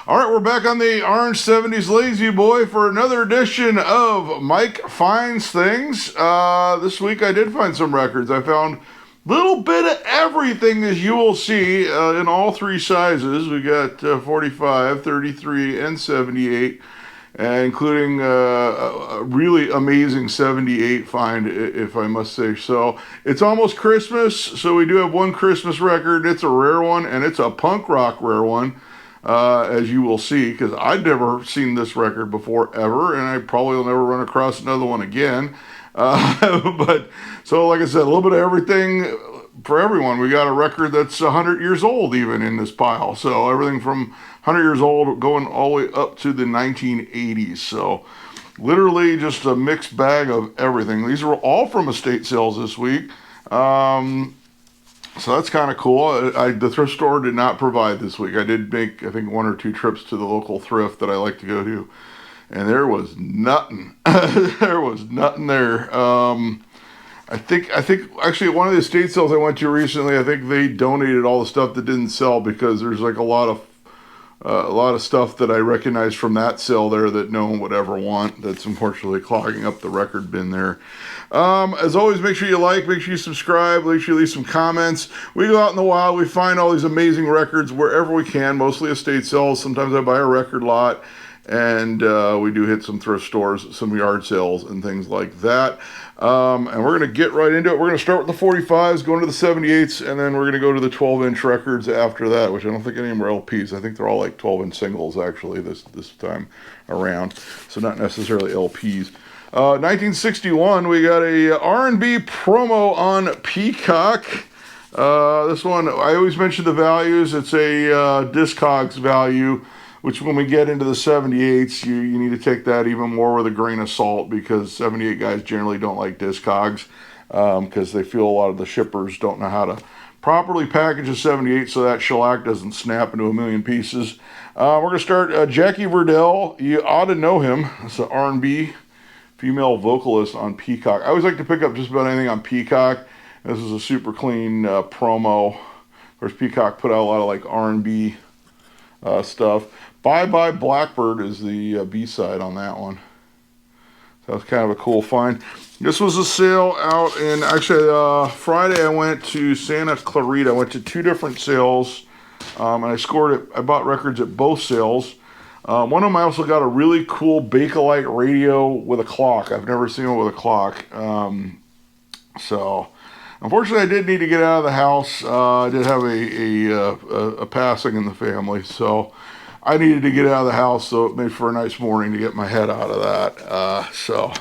All right, we're back on the Orange 70s Lazy Boy for another edition of Mike Finds Things. This week I did find some records. I found a little bit of everything, as you will see, in all three sizes. We got 45, 33, and 78, including a really amazing 78 find, if I must say so. It's almost Christmas, so we do have one Christmas record. It's a rare one, and it's a punk rock rare one. As you will see, because I'd never seen this record before ever, and I probably will never run across another one again. But so, like I said, a little bit of everything for everyone. We got a record that's 100 years old even in this pile. So everything from 100 years old going all the way up to the 1980s. So literally just a mixed bag of everything. These were all from estate sales this week. So that's kind of cool. The thrift store did not provide this week. I did make, I think, one or two trips to the local thrift that I like to go to, and there was nothing. There was nothing there. I think actually one of the estate sales I went to recently, I think they donated all the stuff that didn't sell because there's like a lot of stuff that I recognize from that sale there that no one would ever want. That's unfortunately clogging up the record bin there. As always, make sure you like, make sure you subscribe, make sure you leave some comments. We go out in the wild, we find all these amazing records wherever we can, mostly estate sales. Sometimes I buy a record lot, and we do hit some thrift stores, some yard sales, and things like that. And we're going to get right into it. We're going to start with the 45s, go into the 78s, and then we're going to go to the 12-inch records after that, which I don't think any of them are LPs. I think they're all like 12-inch singles, actually, this time around, so not necessarily LPs. 1961, we got a R&B promo on Peacock. This one, I always mention the values. It's a Discogs value, which when we get into the 78s, you need to take that even more with a grain of salt, because 78 guys generally don't like Discogs because they feel a lot of the shippers don't know how to properly package a 78 so that shellac doesn't snap into a million pieces. We're going to start Jackie Verdell. You ought to know him. It's an R&B female vocalist on Peacock. I always like to pick up just about anything on Peacock. This is a super clean promo. Of course, Peacock put out a lot of like R&B stuff. Bye Bye Blackbird is the B-side on that one. So that's kind of a cool find. This was a sale out in, actually, Friday I went to Santa Clarita. I went to two different sales, and I bought records at both sales. One of them I also got a really cool Bakelite radio with a clock. I've never seen one with a clock. So, unfortunately, I did need to get out of the house. I did have a passing in the family, so I needed to get out of the house, so it made for a nice morning to get my head out of that. So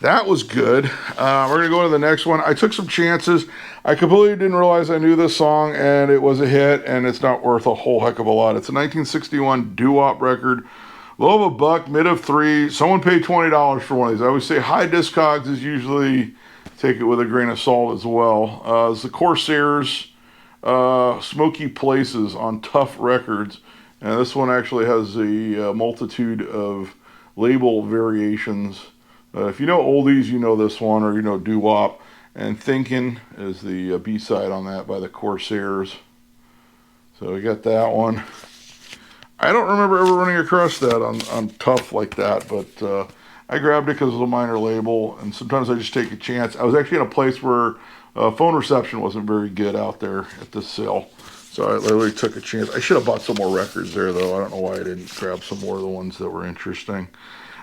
that was good. We're going to go to the next one. I took some chances. I completely didn't realize I knew this song, and it was a hit, and it's not worth a whole heck of a lot. It's a 1961 doo-wop record. Low of $1, mid of $3. Someone paid $20 for one of these. I always say high Discogs is usually, take it with a grain of salt as well. It's the Corsairs, Smoky Places on Tough Records. And this one actually has a multitude of label variations. If you know oldies, you know this one, or you know doo-wop. And Thinkin' is the B-side on that by the Corsairs. So we got that one. I don't remember ever running across that on Tough like that, but I grabbed it because it was a minor label, and sometimes I just take a chance. I was actually in a place where phone reception wasn't very good out there at this sale, so I literally took a chance. I should have bought some more records there, though. I don't know why I didn't grab some more of the ones that were interesting.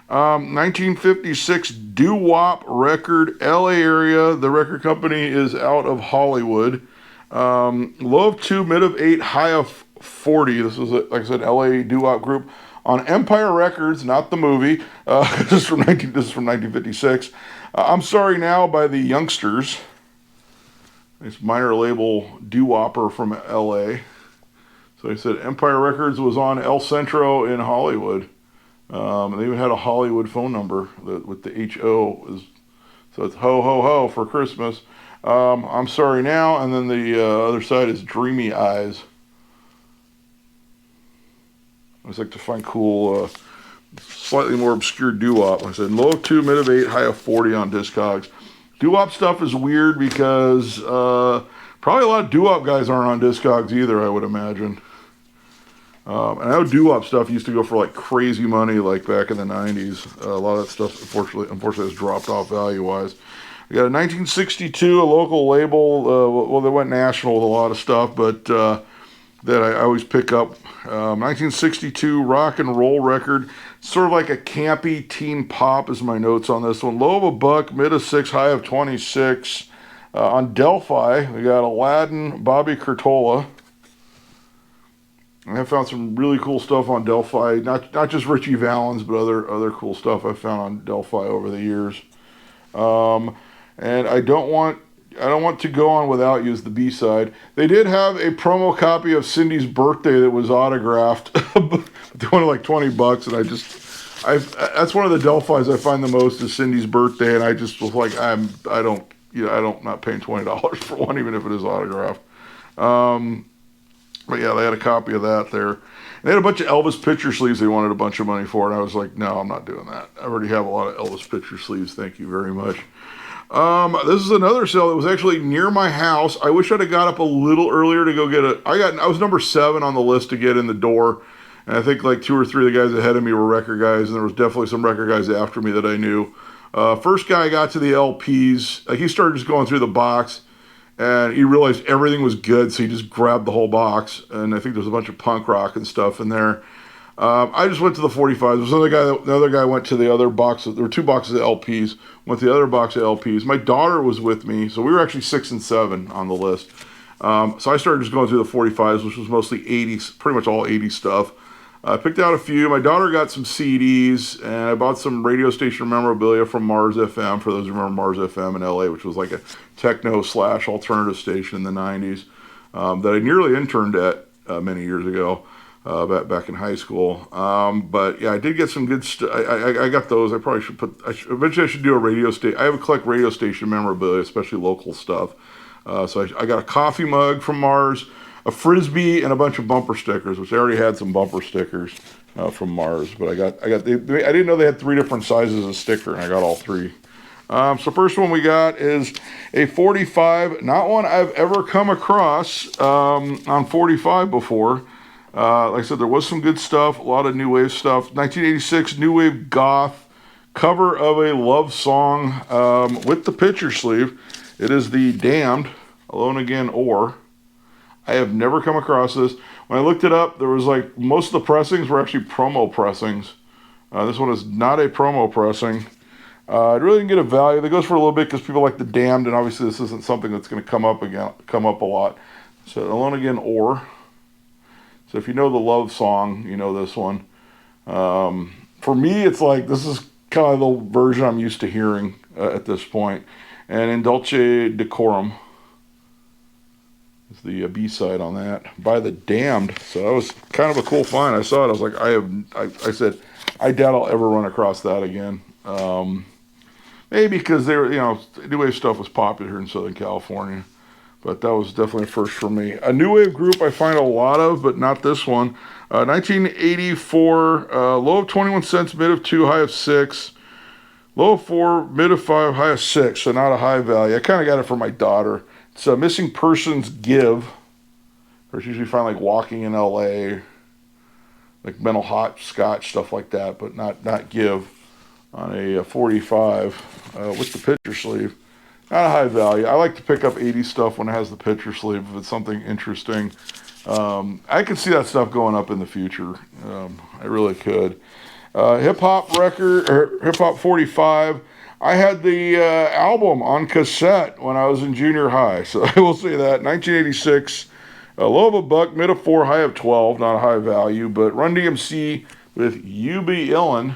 1956 doo-wop record, LA area. The record company is out of Hollywood. Low of 2, mid of 8, high of 40. This is, like I said, LA doo-wop group on Empire Records, not the movie. This is from 1956. I'm Sorry Now by the Youngsters. It's minor label doo-wopper from LA. So I said Empire Records was on El Centro in Hollywood. They even had a Hollywood phone number with the HO. So it's ho, ho, ho for Christmas. I'm Sorry Now. And then the other side is Dreamy Eyes. I always like to find cool, slightly more obscure doo-wop. Like I said, low of 2, mid of 8, high of 40 on Discogs. Doo-wop stuff is weird because probably a lot of doo-wop guys aren't on Discogs either, I would imagine. And I know doo-wop stuff used to go for like crazy money, like back in the 90s. A lot of that stuff, unfortunately, has dropped off value-wise. We got a 1962, a local label. Well, they went national with a lot of stuff, but that I always pick up. 1962 rock and roll record. Sort of like a campy teen pop is my notes on this one. Low of a buck, mid of 6, high of 26. On Delphi, we got Aladdin, Bobby Curtola. I found some really cool stuff on Delphi. Not just Richie Valens, but other cool stuff I found on Delphi over the years. And I don't want to go on without you as the B-side. They did have a promo copy of Cindy's Birthday that was autographed. They wanted like $20, and that's one of the Delphis I find the most is Cindy's Birthday, and I just was like, I'm not paying $20 for one, even if it is autographed. But yeah, they had a copy of that there. They had a bunch of Elvis picture sleeves they wanted a bunch of money for, and I was like, no, I'm not doing that. I already have a lot of Elvis picture sleeves. Thank you very much. This is another sale that was actually near my house. I wish I'd have got up a little earlier to go get it. I was number 7 on the list to get in the door, and I think like 2 or 3 of the guys ahead of me were record guys, and there was definitely some record guys after me that I knew. First guy got to the LPs. He started just going through the box, and he realized everything was good, so he just grabbed the whole box. And I think there's a bunch of punk rock and stuff in there. I just went to the 45s. Another guy went to the other box. There were 2 boxes of LPs. Went to the other box of LPs. My daughter was with me, so we were actually 6 and 7 on the list. So I started just going through the 45s, which was mostly 80s, pretty much all 80s stuff. I picked out a few. My daughter got some CDs, and I bought some radio station memorabilia from Mars FM, for those who remember Mars FM in LA, which was like a techno/alternative station in the 90s that I nearly interned at many years ago, back in high school. But yeah, I did get some good stuff. I got those. I probably should eventually I should do a radio station. I have a collect radio station memorabilia, especially local stuff. So I got a coffee mug from Mars, a Frisbee, and a bunch of bumper stickers, which I already had some bumper stickers from Mars. But I didn't know they had 3 different sizes of sticker, and I got all 3. So first one we got is a 45, not one I've ever come across on 45 before. Like I said, there was some good stuff, a lot of new wave stuff. 1986 new wave goth cover of a love song with the picture sleeve. It is the Damned, Alone Again Or. I have never come across this. When I looked it up, there was like most of the pressings were actually promo pressings. This one is not a promo pressing. I really didn't get a value. That goes for a little bit because people like the Damned, and obviously this isn't something that's going to come up a lot. So Alone Again Or. So if you know the love song, you know this one. For me, it's like this is kind of the version I'm used to hearing at this point. And In Dulce Decorum is the B-side on that by the Damned. So that was kind of a cool find. I saw it. I was like, I said, I doubt I'll ever run across that again. Maybe because they were, new wave stuff was popular here in Southern California. But that was definitely a first for me. A new wave group I find a lot of, but not this one. 1984, low of 21 cents, mid of 2, high of 6. Low of 4, mid of 5, high of 6, so not a high value. I kind of got it for my daughter. It's a Missing Persons Give. Or it's usually find like Walking in LA, like Mental Hot Scotch, stuff like that, but not Give on a 45 with the picture sleeve. Not a high value. I like to pick up 80s stuff when it has the picture sleeve if it's something interesting. I could see that stuff going up in the future. I really could. Hip-hop record, or hip-hop 45. I had the album on cassette when I was in junior high, so I will say that. 1986, low of a buck, mid of 4, high of 12, not a high value, but Run DMC with You Be Illin',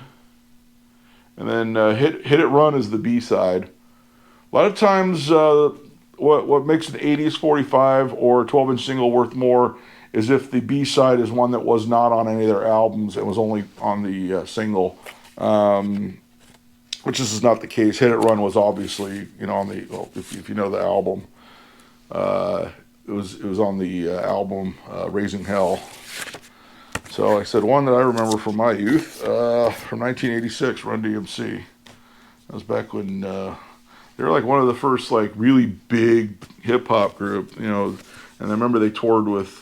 and then Hit It Run is the B-side. A lot of times, what makes an 80s 45 or 12-inch single worth more is if the B-side is one that was not on any of their albums and was only on the single, which this is not the case. Hit It Run was obviously, on the, if you know the album, it was on the album Raising Hell. So like I said, one that I remember from my youth, from 1986, Run DMC. That was back when they were like one of the first like really big hip hop group, and And I remember they toured with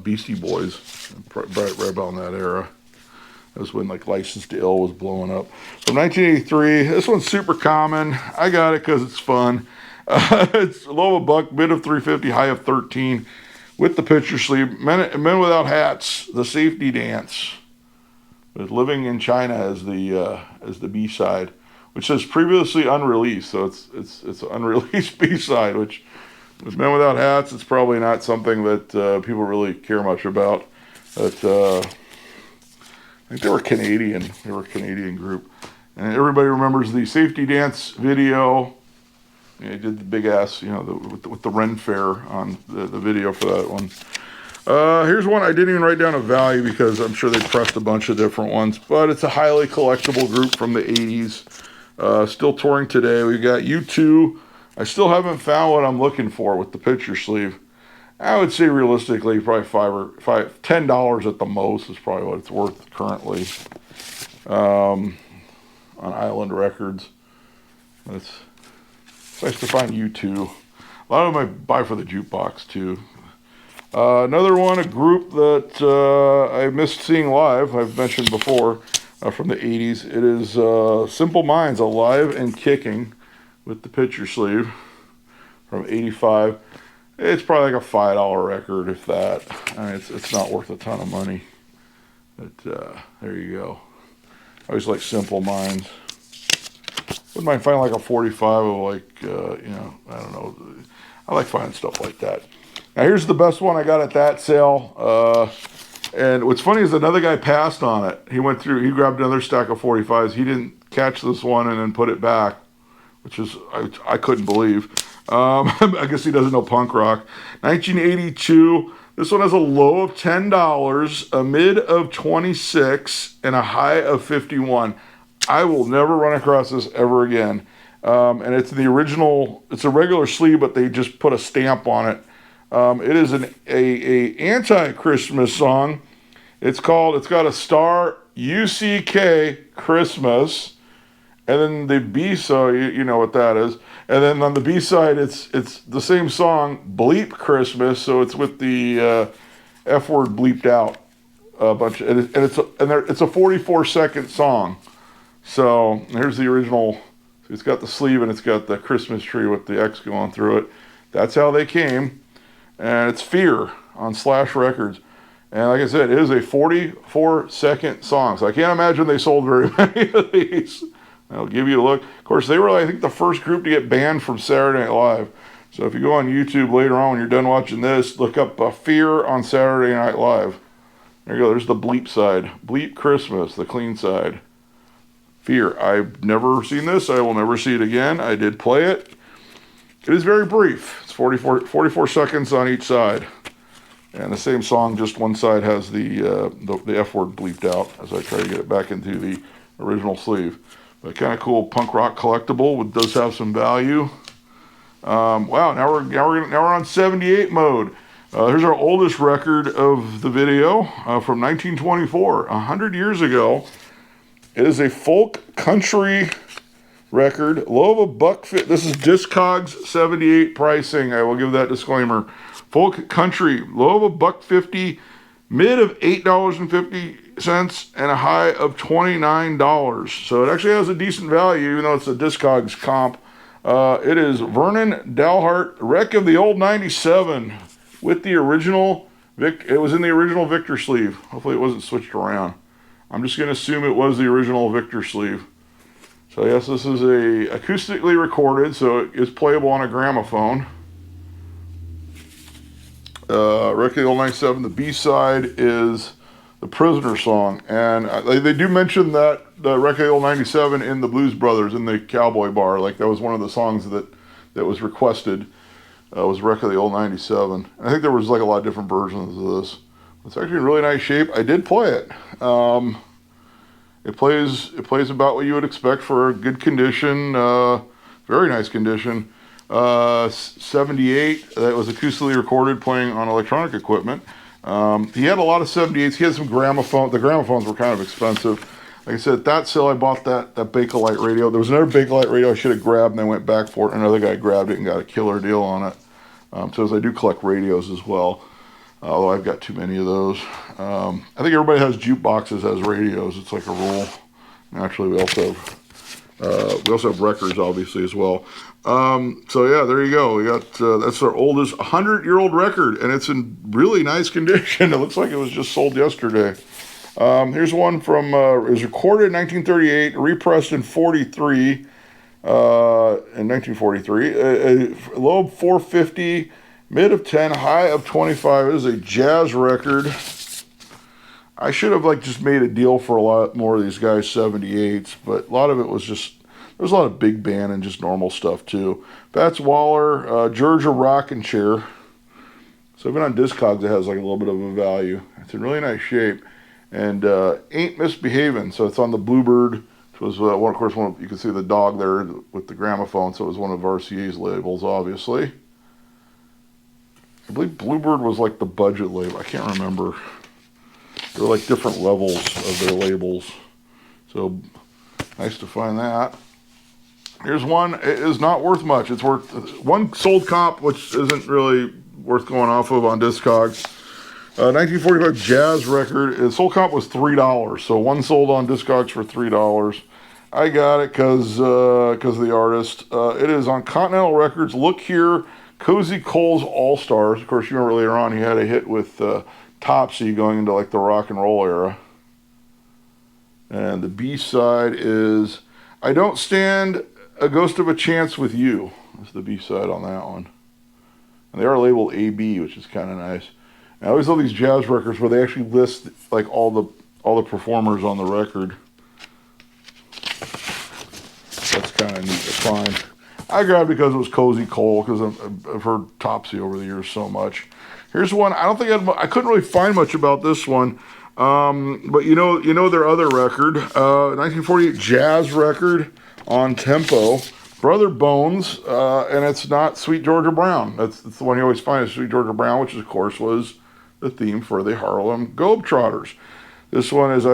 Beastie Boys right about in that era. That was when like License to Ill was blowing up. From 1983, this one's super common. I got it because it's fun. It's low of a buck, mid of 350, high of 13, with the picture sleeve. Men Without Hats, the safety dance, with Living in China as the B side, which says previously unreleased. So it's an unreleased B side, which with Men Without Hats, it's probably not something that people really care much about. But I think they were Canadian. They were a Canadian group. And everybody remembers the safety dance video. They did the big ass, with the Ren Fair on the video for that one. Here's one I didn't even write down a value because I'm sure they pressed a bunch of different ones. But it's a highly collectible group from the 80s. Still touring today. We got U2. I still haven't found what I'm looking for with the picture sleeve. I would say realistically, probably $10 at the most is probably what it's worth currently on Island Records. It's nice to find U2. A lot of them I buy for the jukebox too. Another one, a group that I missed seeing live. I've mentioned before from the 80s. It is Simple Minds, Alive and Kicking, with the picture sleeve from 85. It's probably like a $5 record, if that. I mean, it's not worth a ton of money. But there you go. I always like Simple Minds. Wouldn't mind finding like a 45 of like, I don't know. I like finding stuff like that. Now here's the best one I got at that sale. And what's funny is another guy passed on it. He grabbed another stack of 45s. He didn't catch this one and then put it back, which is, I couldn't believe. I guess he doesn't know punk rock. 1982. This one has a low of $10, a mid of 26, and a high of 51. I will never run across this ever again. And it's the original. It's a regular sleeve, but they just put a stamp on it. It is an anti-Christmas song. It's got a star, UCK Christmas, and then the B side, you know what that is. And then on the B side, it's the same song, Bleep Christmas. So it's with the F word bleeped out a bunch, and it's a 44-second song. So here's the original. So it's got the sleeve and it's got the Christmas tree with the X going through it. That's how they came. And it's Fear on Slash Records. And like I said, it is a 44-second song. So I can't imagine they sold very many of these. I'll give you a look. Of course, they were, I think, the first group to get banned from Saturday Night Live. So if you go on YouTube later on when you're done watching this, look up Fear on Saturday Night Live. There you go. There's the bleep side. Bleep Christmas, the clean side. Fear. I've never seen this. I will never see it again. I did play it. It is very brief. It's 44 seconds on each side. And the same song, just one side has the F word bleeped out as I try to get it back into the original sleeve. But kind of cool punk rock collectible. It does have some value. Wow, now we're on 78 mode. Here's our oldest record of the video from 1924, 100 years ago. It is a folk country record, low of $1.50. This is Discogs 78 pricing. I will give that disclaimer. Folk country, low of $1.50, mid of $8.50, and a high of $29. So it actually has a decent value, even though it's a Discogs comp. It is Vernon Dalhart, Wreck of the Old 97, with the original. It was in the original Victor sleeve. Hopefully it wasn't switched around. I'm just going to assume it was the original Victor sleeve. So yes, this is acoustically recorded, so it is playable on a gramophone. Wreck of the Old 97, the B-side is the Prisoner song. And they do mention that the Wreck of the Old 97 in the Blues Brothers, in the Cowboy Bar. Like that was one of the songs that was requested, was Wreck of the Old 97. I think there was like a lot of different versions of this. It's actually in really nice shape. I did play it. It plays about what you would expect for a good condition, very nice condition. 78, that was acoustically recorded playing on electronic equipment. He had a lot of 78s. He had some gramophones. The gramophones were kind of expensive. Like I said, at that sale, I bought that Bakelite radio. There was another Bakelite radio I should have grabbed, and I went back for it. Another guy grabbed it and got a killer deal on it. Says I do collect radios as well, although I've got too many of those. I think everybody has jukeboxes as radios. It's like a rule. Naturally, we also have records, obviously, as well. So yeah, there you go. We got that's our oldest 100-year-old record, and it's in really nice condition. It looks like it was just sold yesterday. Here's one from it was recorded in 1938, repressed in 43. In 1943, a low of 450, mid of 10, high of 25. It is a jazz record. I should have just made a deal for a lot more of these guys 78s, but a lot of it was just, there was a lot of big band and just normal stuff too. Fats Waller, Georgia Rockin' Chair. So even on Discogs it has a little bit of a value. It's in really nice shape. And Ain't Misbehavin', so it's on the Bluebird. Was of course, you can see the dog there with the gramophone, so it was one of RCA's labels, obviously. I believe Bluebird was the budget label. I can't remember. There were different levels of their labels. So, nice to find that. Here's one. It is not worth much. It's worth one sold comp, which isn't really worth going off of on Discogs. 1945 jazz record. The sold comp was $3, so one sold on Discogs for $3. I got it because of the artist. It is on Continental Records. Look Here, Cozy Cole's All Stars. Of course, you remember later on he had a hit with Topsy going into the rock and roll era. And the B-side is I Don't Stand a Ghost of a Chance with You. That's the B-side on that one. And they are labeled AB, which is kind of nice. And I always love these jazz records where they actually list all the performers on the record. That's kind of neat to find. I grabbed it because it was Cozy Cole, because I've heard Topsy over the years so much. Here's one. I don't think I couldn't really find much about this one, but you know their other record, 1948 jazz record on Tempo, Brother Bones, and it's not Sweet Georgia Brown. That's the one you always find is Sweet Georgia Brown, which of course was the theme for the Harlem Globetrotters. This one is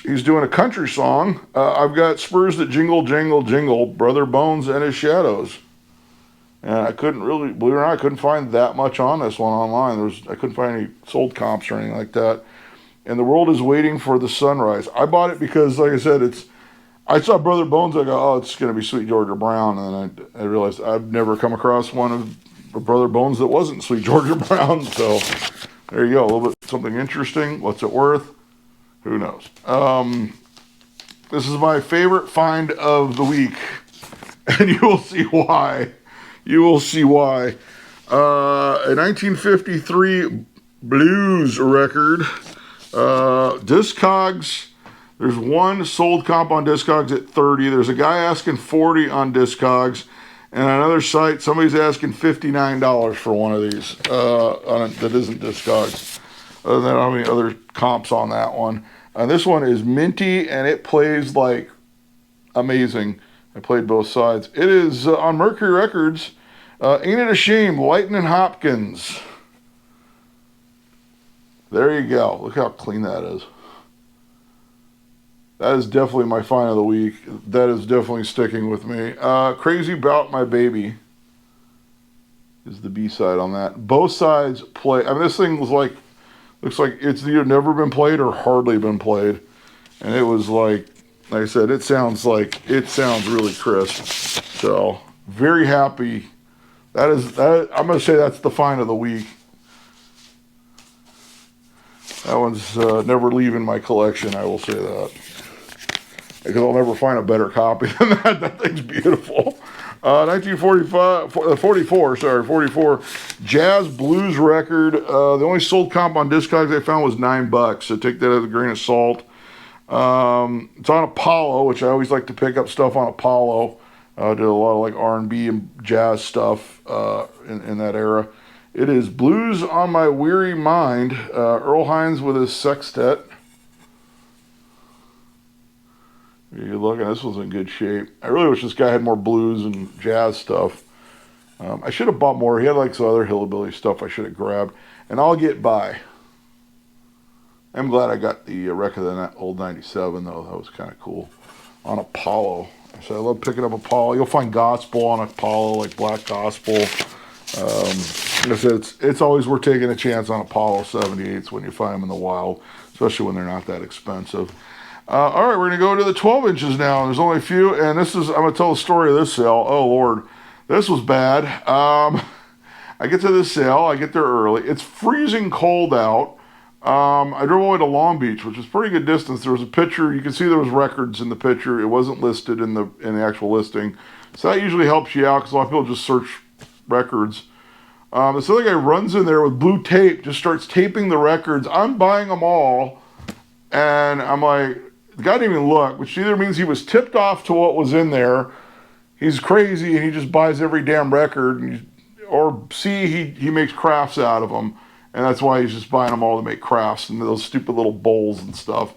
he's doing a country song. I've got spurs that jingle, jangle, jingle, Brother Bones and his shadows. And I couldn't really, believe it or not, I couldn't find that much on this one online. I couldn't find any sold comps or anything like that. And the world is waiting for the sunrise. I bought it because, like I said, I saw Brother Bones. I go, oh, it's going to be Sweet Georgia Brown. And then I realized I've never come across one of Brother Bones that wasn't Sweet Georgia Brown. So there you go, a little bit something interesting. What's it worth? Who knows? This is my favorite find of the week, and you will see why. You will see why. A 1953 blues record. Discogs. There's one sold comp on Discogs at 30. There's a guy asking 40 on Discogs. And on another site, somebody's asking $59 for one of these that isn't Discogs. Other than how many other comps on that one. This one is minty, and it plays amazing. I played both sides. It is on Mercury Records. Ain't It a Shame, Lightnin' Hopkins. There you go. Look how clean that is. That is definitely my find of the week. That is definitely sticking with me. Crazy About My Baby is the B-side on that. Both sides play. I mean, this thing was looks like it's either never been played or hardly been played. And it was like I said, it sounds really crisp. So, very happy. I'm going to say that's the find of the week. That one's never leaving my collection, I will say that. Because I'll never find a better copy than that. That thing's beautiful. 44 jazz blues record. The only sold comp on Discogs I found was $9, so take that as a grain of salt. It's on Apollo, which I always like to pick up stuff on Apollo. Did a lot of R&B and jazz stuff in that era. It is Blues on My Weary Mind. Earl Hines with his sextet. You're looking, this one's in good shape. I really wish this guy had more blues and jazz stuff. I should have bought more. He had some other hillbilly stuff I should have grabbed. And I'll get by. I'm glad I got the record of that old 97, though. That was kind of cool. On Apollo. So I love picking up Apollo. You'll find gospel on Apollo, like black gospel. Like I said, it's always worth taking a chance on Apollo 78s when you find them in the wild, especially when they're not that expensive. All right, we're going to go to the 12 inches now. There's only a few, and I'm going to tell the story of this sale. Oh, Lord, this was bad. I get to this sale. I get there early. It's freezing cold out. I drove all the way to Long Beach, which is pretty good distance. There was a picture. You can see there was records in the picture. It wasn't listed in the actual listing. So that usually helps you out because a lot of people just search records. This other guy runs in there with blue tape, just starts taping the records. I'm buying them all. And I'm like, the guy didn't even look, which either means he was tipped off to what was in there. He's crazy and he just buys every damn record. Or C, he makes crafts out of them. And that's why he's just buying them all to make crafts and those stupid little bowls and stuff.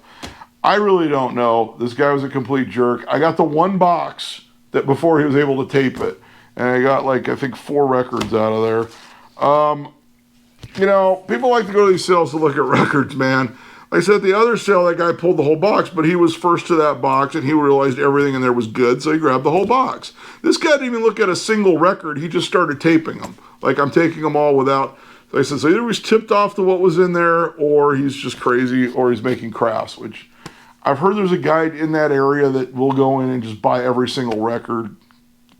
I really don't know. This guy was a complete jerk. I got the one box that before he was able to tape it. And I got I think 4 records out of there. People like to go to these sales to look at records, man. Like I said, the other sale, that guy pulled the whole box, but he was first to that box and he realized everything in there was good, so he grabbed the whole box. This guy didn't even look at a single record. He just started taping them. Like, I'm taking them all without... So I said, so either he's tipped off to what was in there, or he's just crazy, or he's making crafts, which I've heard there's a guy in that area that will go in and just buy every single record,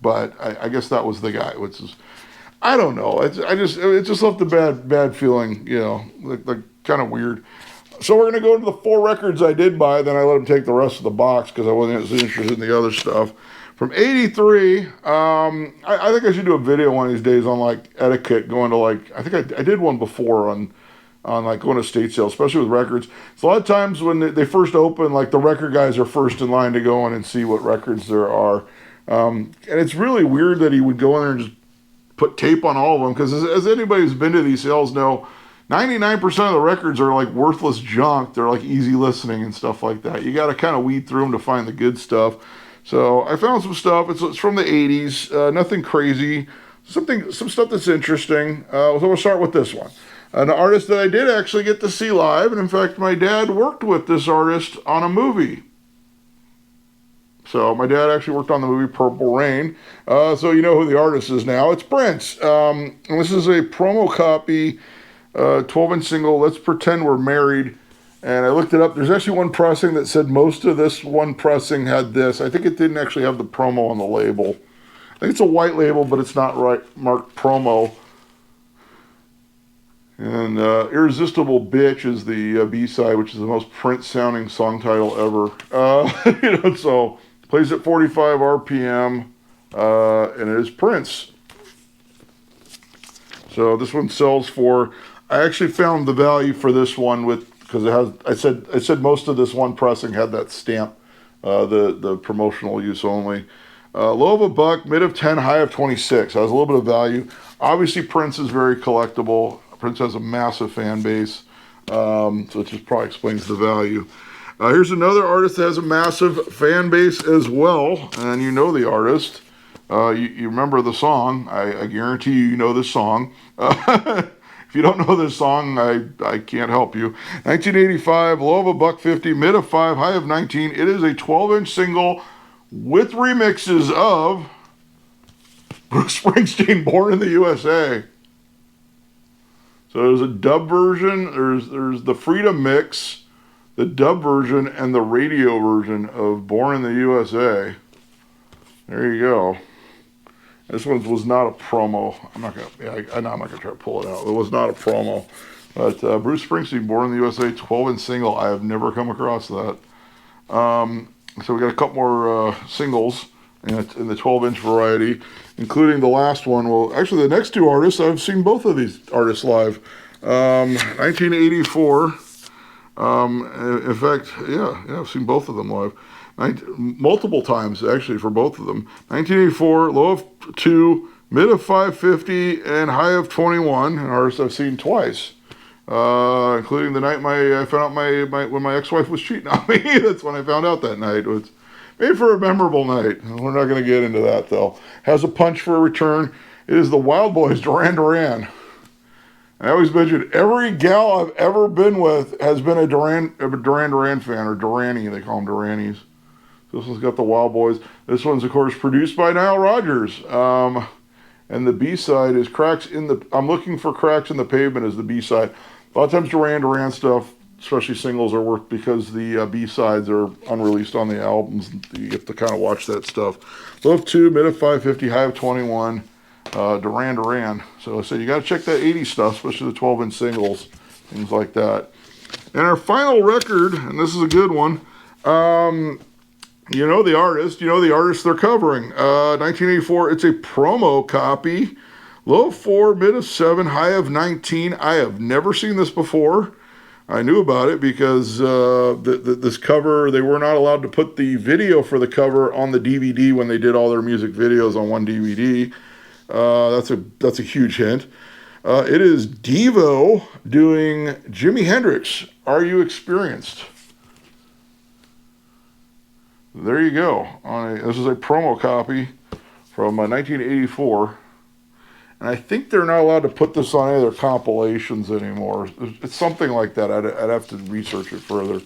but I guess that was the guy, which is... I don't know. It just left a bad feeling, like kind of weird. So we're going to go into the 4 records I did buy. Then I let him take the rest of the box because I wasn't as interested in the other stuff. From 83, I think I should do a video one of these days on etiquette going to I think I did one before on going to estate sales, especially with records. So a lot of times when they first open, the record guys are first in line to go in and see what records there are. And it's really weird that he would go in there and just put tape on all of them, because as anybody who's been to these sales know, 99% of the records are worthless junk. They're easy listening and stuff like that. You got to kind of weed through them to find the good stuff. So I found some stuff. It's from the 80s. Nothing crazy. Some stuff that's interesting. So we'll start with this one. An artist that I did actually get to see live, and in fact, my dad worked with this artist on a movie. So my dad actually worked on the movie Purple Rain. So you know who the artist is now. It's Prince. And this is a promo copy, 12-inch single, Let's Pretend We're Married. And I looked it up. There's actually one pressing that said most of this one pressing had this. I think it didn't actually have the promo on the label. I think it's a white label, but it's not marked promo. And Irresistible Bitch is the B-side, which is the most Prince-sounding song title ever. So plays at 45 RPM, and it is Prince. So this one sells for... I actually found the value for this one because it has. I said most of this one pressing had that stamp, the promotional use only. Low of $1, mid of 10, high of 26. Has a little bit of value. Obviously, Prince is very collectible. Prince has a massive fan base, so it just probably explains the value. Here's another artist that has a massive fan base as well, and you know the artist. You remember the song. I guarantee you know this song. If you don't know this song, I can't help you. 1985, low of $1.50, mid of 5, high of 19. It is a 12-inch single with remixes of Bruce Springsteen, Born in the USA. So there's a dub version, there's the Freedom Mix, the dub version, and the radio version of Born in the USA. There you go. This one was not a promo. I'm not gonna try to pull it out. It was not a promo. But Bruce Springsteen, Born in the USA, 12-inch single. I have never come across that. So we got a couple more singles in the 12-inch variety, including the last one. Well, actually, the next 2 artists, I've seen both of these artists live. 1984. In fact, yeah, I've seen both of them live. Multiple times, actually, for both of them. 1984, low of 2, mid of 550, and high of 21. An artist I've seen twice, including the night I found out when my ex-wife was cheating on me. That's when I found out that night. It was made for a memorable night. We're not going to get into that, though. Has a punch for a return. It is the Wild Boys, Duran Duran. I always mention every gal I've ever been with has been a Duran Duran fan, or Duranie. They call them Duranis. So this one's got the Wild Boys. This one's, of course, produced by Nile Rodgers. And the B-side is Cracks in the, I'm looking for Cracks in the Pavement as the B-side. A lot of times Duran Duran stuff, especially singles, are worth because the B-sides are unreleased on the albums. You have to kind of watch that stuff. Low of 2, mid of 550, high of 21, Duran Duran. So I said you got to check that 80s stuff, especially the 12-inch singles, things like that. And our final record, and this is a good one, you know the artist they're covering. 1984, it's a promo copy. Low of 4, mid of 7, high of 19. I have never seen this before. I knew about it because this cover, they were not allowed to put the video for the cover on the DVD when they did all their music videos on one DVD. That's a huge hint. It is Devo doing Jimi Hendrix, Are You Experienced? There you go. This is a promo copy from 1984. And I think they're not allowed to put this on any of their compilations anymore. It's something like that. I'd have to research it further.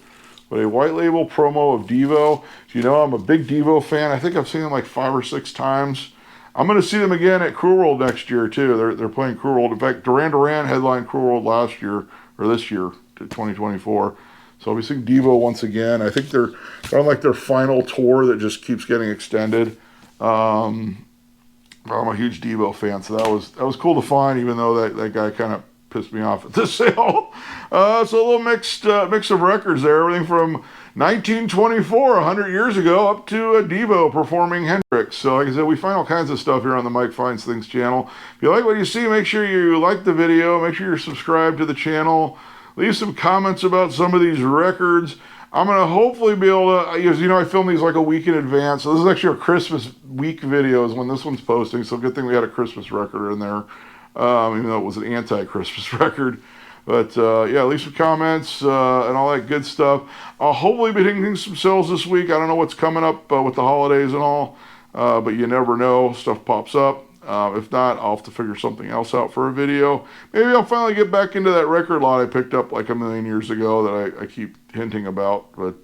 But a white label promo of Devo. You know, I'm a big Devo fan. I think I've seen them like 5 or 6 times. I'm going to see them again at Cruel World next year, too. They're playing Cruel World. In fact, Duran Duran headlined Cruel World last year, or this year, 2024. So I'll be seeing Devo once again. I think they're on like their final tour that just keeps getting extended. I'm a huge Devo fan, so that was cool to find, even though that guy kind of pissed me off at the sale. It's a little mix of records there, everything from 1924, 100 years ago, up to a Devo performing Hendrix. So like I said, we find all kinds of stuff here on the Mike Finds Things channel. If you like what you see, make sure you like the video, make sure you're subscribed to the channel, leave some comments about some of these records. I'm going to hopefully be able to, you know, I film these like a week in advance. So this is actually a Christmas week video is when this one's posting. So good thing we had a Christmas record in there, even though it was an anti-Christmas record. But yeah, leave some comments and all that good stuff. I'll hopefully be hitting some sales this week. I don't know what's coming up with the holidays and all, but you never know. Stuff pops up. If not, I'll have to figure something else out for a video. Maybe I'll finally get back into that record lot I picked up like a million years ago that I keep hinting about, but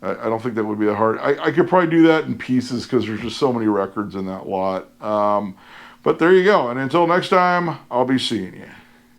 I don't think that would be that hard. I could probably do that in pieces because there's just so many records in that lot. But there you go. And until next time, I'll be seeing you.